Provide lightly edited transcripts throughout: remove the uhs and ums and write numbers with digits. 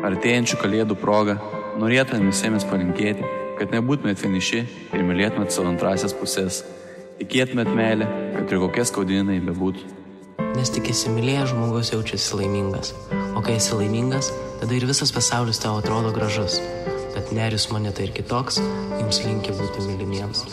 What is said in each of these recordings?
Artėjančių kalėdų proga norėtume visiems palinkėti, kad nebūtumėt vieniši ir mylėtumėt savo antrasias pusės. Tikėtumėt meilę, kad ir kokie skaudinai bebūtų. Nes tik įsimylėjęs žmogus jaučiasi laimingas. O kai esi laimingas, tada ir visas pasaulis tau atrodo gražus. Bet Nerijus Moneta ir kitoks, jums linki būti mylimiems.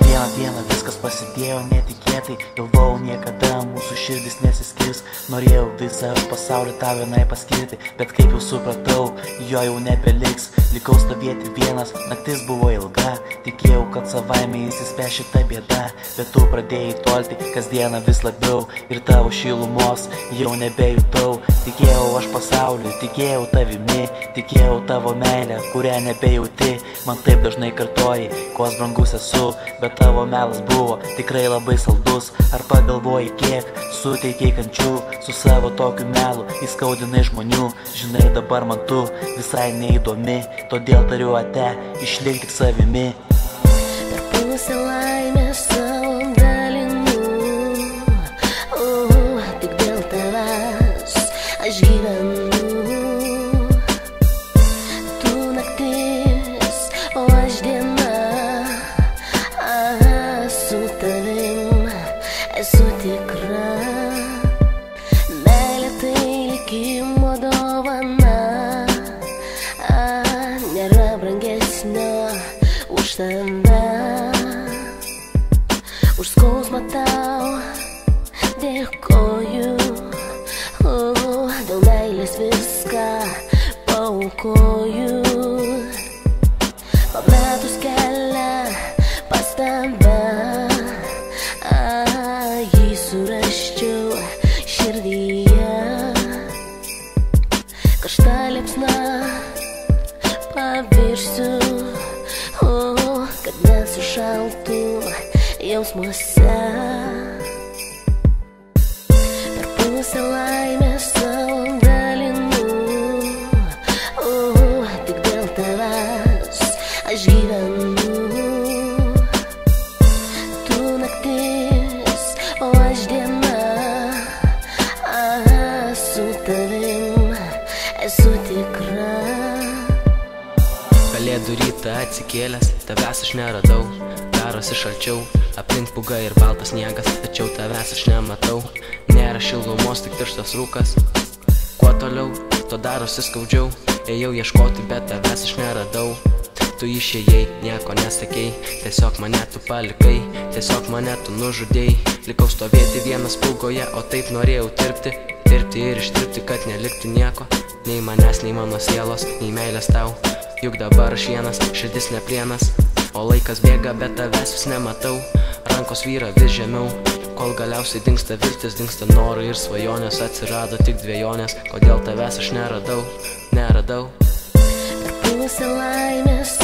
Vieną dieną viskas pasidėjo netikėtai, galvojau niekada mūsų širdis nesiskirs. Norėjau visą pasaulį tau vienai paskirti, bet kaip jau supratau, jo jau nebeliks. Likau stovėti vienas, naktis buvo ilga, tikėjau, kad savaime įsispės šita bėda. Bet tu pradėjai tolti kasdieną vis labiau ir tavo šilumos jau nebejutau. Tikėjau aš pasauliu, tikėjau tavimi, tikėjau tavo meilę, kurią nebejauti. Man taip dažnai kartoji, koks brangus esu, bet tavo melas buvo tikrai labai saldus. Ar pagalvoji, kiek suteikiai kančių su savo tokiu melu, įskaudinai žmonių. Žinai, dabar man tu visai neįdomi, todėl tariu ate, išlik tik savimi. Per pusę laimės savo dalinu, tik dėl tavęs aš gyvenu. Tu naktis, o aš diena, su tavim esu tikra. Meilė tai likimo dovana, nėra brangesnio už tave. Už skausmą tau dėkoju, dėl meilės viską paaukoju. Pametus kelią pas tave, jį surasčiau širdyje. Karšta liepsna pavirsiu, kad nesušaltų jausmuose. Per pusę laimės savo dalinu, tik dėl tavęs aš gyvenu. Tu naktis, o aš diena, su tavim esu tikra. Kalėdų rytą atsikėlęs, tavęs aš neradau. Darosi šalčiau, aplink pūga ir baltas sniegas, tačiau tavęs aš nematau. Nėra šilumos, tik tirštas rūkas. Kuo toliau, to darosi skaudžiau. Ėjau ieškoti, bet tavęs aš neradau. Tu išėjai, nieko nesakei, tiesiog mane tu palikai, tiesiog mane tu nužudėjai. Likau stovėti vienas pūgoje, o taip norėjau tirpti ir ištirpti, kad neliktų nieko. Nei manęs, nei mano sielos, nei meilės tau. Juk dabar aš vienas, širdis neplienas, o laikas bėga, bet tavęs vis nematau. Rankos vyra vis žemiau, kol galiausiai dingsta viltis, dingsta norai ir svajonės. Atsirado tik dvejonės, kodėl tavęs aš neradau. Per pusę laimės